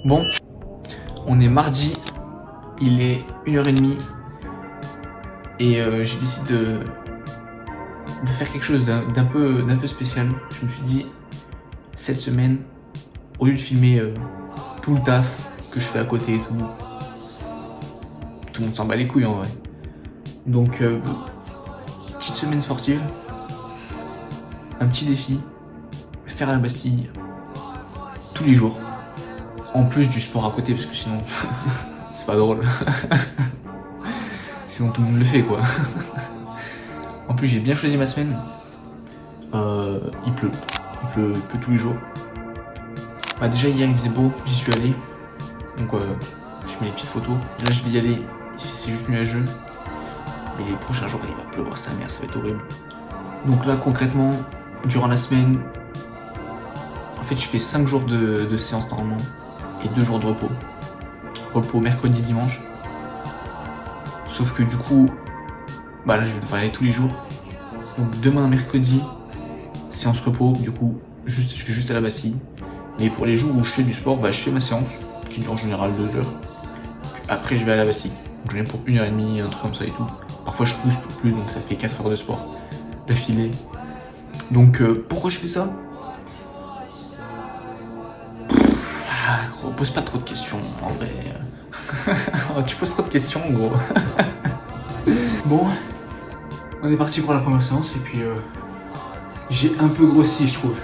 Bon, on est mardi, il est 1h30 et j'ai décidé de faire quelque chose d'un peu spécial. Je me suis dit, cette semaine, au lieu de filmer tout le taf que je fais à côté et tout le monde s'en bat les couilles en vrai. Donc, petite semaine sportive, un petit défi, faire la Bastille tous les jours. En plus du sport à côté, parce que sinon, c'est pas drôle. Sinon tout le monde le fait quoi. En plus j'ai bien choisi ma semaine. Il pleut tous les jours. Bah déjà hier il faisait beau, j'y suis allé. Donc je mets les petites photos. Là je vais y aller, c'est juste nuageux. Mais les prochains jours il va pleuvoir sa mère, ça va être horrible. Donc là concrètement, durant la semaine, en fait je fais 5 jours de séance normalement et 2 jours de repos. Repos mercredi, dimanche. Sauf que du coup, bah là je vais devoir aller tous les jours. Donc demain mercredi, séance repos, du coup je vais juste à la Bastille. Mais pour les jours où je fais du sport, bah je fais ma séance, qui dure en général 2 heures. Puis après je vais à la Bastille. Donc je viens pour 1h30, un truc comme ça et tout. Parfois je pousse plus, donc ça fait 4 heures de sport d'affilée. Donc pourquoi je fais ça? Gros, pose pas trop de questions en vrai. Tu poses trop de questions gros. Bon, on est parti pour la première séance et puis j'ai un peu grossi je trouve.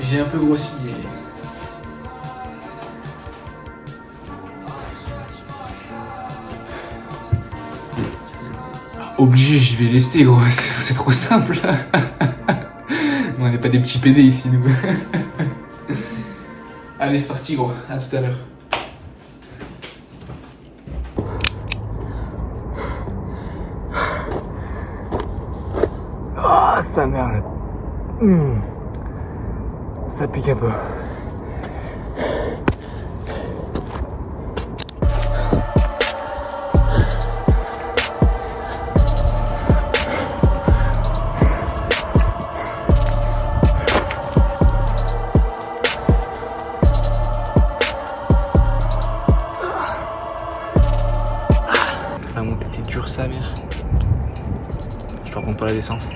J'ai un peu grossi. Obligé, je vais lester gros, c'est trop simple. On n'est pas des petits PD ici nous. Allez c'est parti gros, à tout à l'heure. Ah oh, sa mère là. Ça pique un peu. La montée était dure sa mère. Je te raconte pas la descente.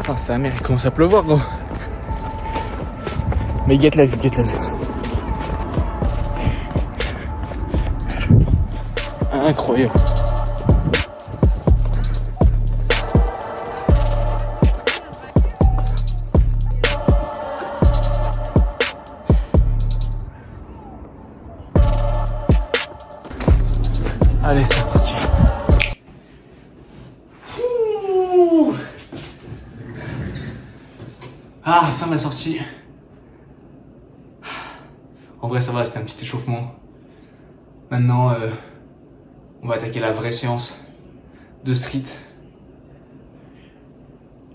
Ah sa mère, il commence à pleuvoir gros. Mais guette la vue, guette la vue. Incroyable. Allez, c'est parti. Ah, fin de la sortie. En vrai, ça va, c'était un petit échauffement. Maintenant, on va attaquer la vraie séance de street.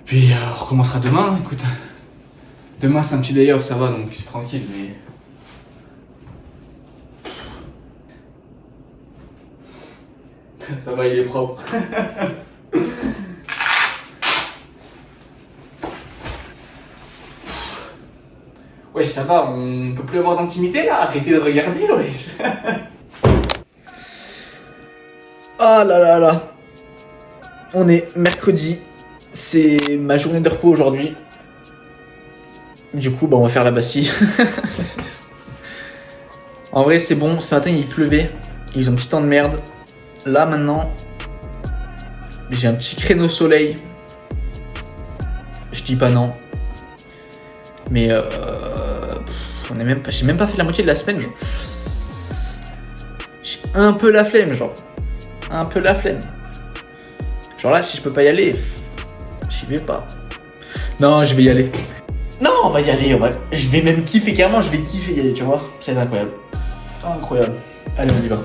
Puis, on recommencera demain, écoute. Demain, c'est un petit day off, ça va, donc c'est tranquille, mais... Ça va, il est propre. Ouais, ça va, on peut plus avoir d'intimité là, arrêtez de regarder, wesh. Ah là là là. On est mercredi, c'est ma journée de repos aujourd'hui. Du coup, bah on va faire la Bastille. En vrai, c'est bon, ce matin il pleuvait, ils ont un petit temps de merde. Là maintenant, j'ai un petit créneau soleil. Je dis pas non. Mais j'ai même pas fait la moitié de la semaine, genre. J'ai un peu la flemme, genre. Un peu la flemme. Genre là, si je peux pas y aller, j'y vais pas. Non, je vais y aller. Non, on va y aller, je vais même kiffer, carrément, je vais kiffer y aller, tu vois. C'est incroyable. Incroyable. Allez, on y va.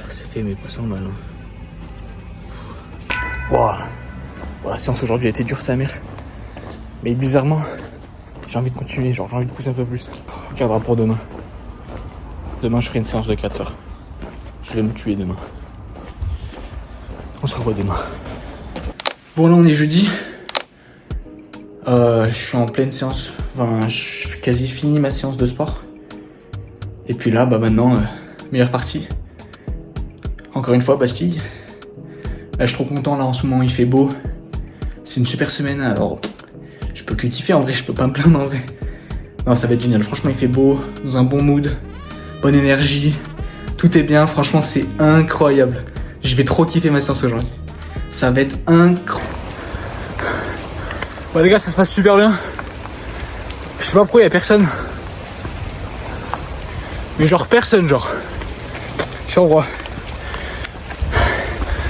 Ça fait mes poissons mal. Wow. Bon, la séance aujourd'hui a été dure sa mère. Mais bizarrement, j'ai envie de continuer, genre j'ai envie de pousser un peu plus. On regardera pour demain. Demain je ferai une séance de 4 heures. Je vais me tuer demain. On se revoit demain. Bon là on est jeudi. Je suis en pleine séance. Enfin, je suis quasi fini ma séance de sport. Et puis là, bah maintenant, meilleure partie. Encore une fois, Bastille. Là, je suis trop content, là, en ce moment, il fait beau. C'est une super semaine, alors je peux que kiffer, en vrai, je peux pas me plaindre, en vrai. Non, ça va être génial. Franchement, il fait beau, dans un bon mood, bonne énergie. Tout est bien, franchement, c'est incroyable. Je vais trop kiffer ma séance aujourd'hui. Ça va être incroyable. Bon les gars, ça se passe super bien. Je sais pas pourquoi il y a personne. Mais genre personne, genre. Je suis en roi.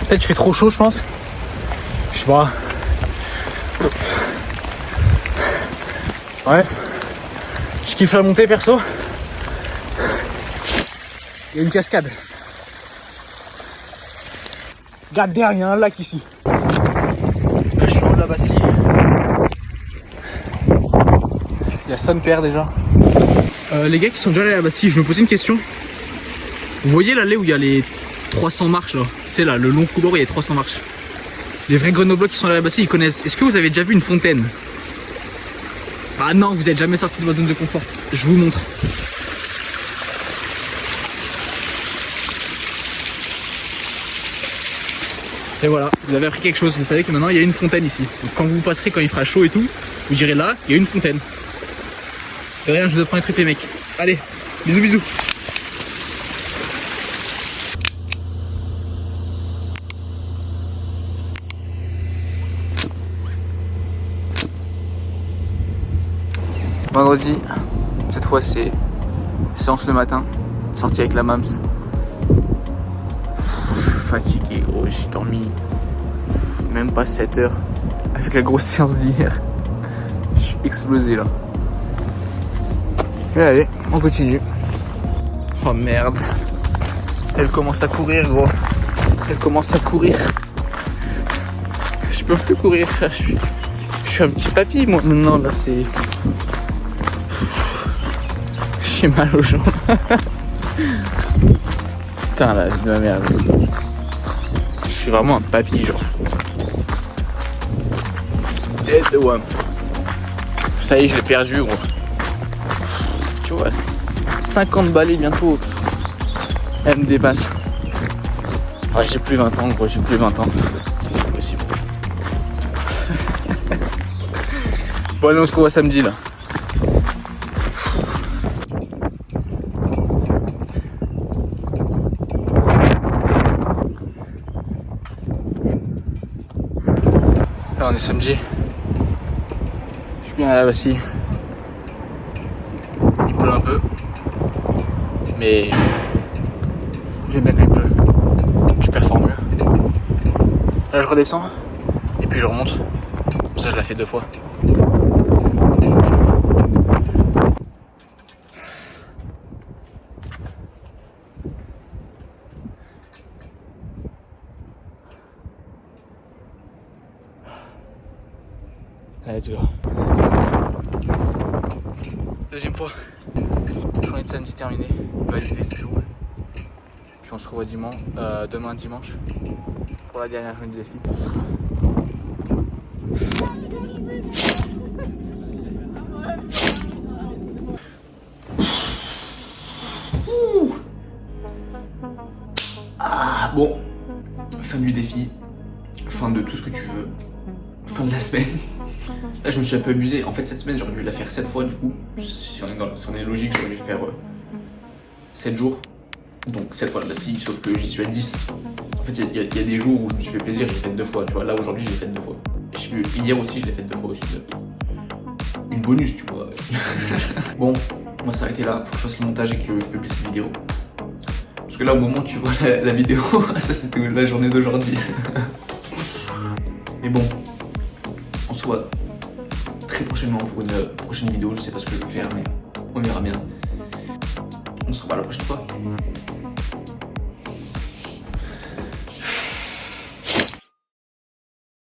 Peut-être il fait trop chaud, je pense. Je sais pas. Bref. Je kiffe la montée perso. Il y a une cascade. Regarde derrière, il y a un lac ici. Là je suis en haut de la Bastille. Il y a son père déjà. Les gars qui sont déjà allés à la Bastille, je me posais une question. Vous voyez l'allée où il y a les 300 marches là? C'est là, le long couloir où il y a 300 marches. Les vrais Grenoblois qui sont allés à la Bastille, ils connaissent. Est-ce que vous avez déjà vu une fontaine? Ah non, vous n'êtes jamais sorti de votre zone de confort. Je vous montre. Et voilà, vous avez appris quelque chose. Vous savez que maintenant il y a une fontaine ici. Donc quand vous passerez, quand il fera chaud et tout, vous direz là, il y a une fontaine. De rien, je vous apprends les trucs les mecs. Allez, bisous bisous. Vendredi, cette fois c'est séance le matin, sortie avec la Mams. Je suis fatigué gros, j'ai dormi même pas 7 heures avec la grosse séance d'hier. Je suis explosé là. Et allez, on continue. Oh merde. Elle commence à courir gros. Elle commence à courir. Je peux plus courir. Je suis un petit papy moi maintenant là, c'est... J'ai mal aux jambes. Putain la vie de ma mère. Je suis vraiment un papy genre. Dead the one. Ça y est, je l'ai perdu gros. Tu vois, 50 balais bientôt. Elle me dépasse. Ouais, j'ai plus 20 ans gros, j'ai plus 20 ans. C'est pas possible. Bon allez, on se revoit samedi là. Là on est samedi. Je suis bien à la Bastille. Il pleut un peu. Mais j'aime bien quand il pleut. Je performe mieux. Là je redescends. Et puis je remonte. Comme ça je la fais 2 fois. Let's go. Deuxième fois. Journée de samedi terminée. Validé toujours. Puis on se revoit dimanche, demain dimanche pour la dernière journée du défi. Ah bon. Fin du défi. Fin de tout ce que tu veux. Fin de la semaine. Là je me suis un peu abusé. En fait cette semaine j'aurais dû la faire 7 fois du coup. Si on est logique j'aurais dû faire 7 jours. Donc 7 fois la Bastille, sauf que j'y suis à 10. En fait il y a des jours où je me suis fait plaisir, j'ai fait 2 fois. Tu vois, là aujourd'hui j'ai fait 2 fois. Hier aussi je l'ai fait 2 fois aussi. Une bonus tu vois. Bon, on va s'arrêter là. Faut que je fasse le montage et que je publie cette vidéo. Parce que là au moment où tu vois la vidéo, ça c'était la journée d'aujourd'hui. Mais bon, on se voit très prochainement pour une prochaine vidéo. Je sais pas ce que je vais faire, mais on verra bien. On se revoit la prochaine fois.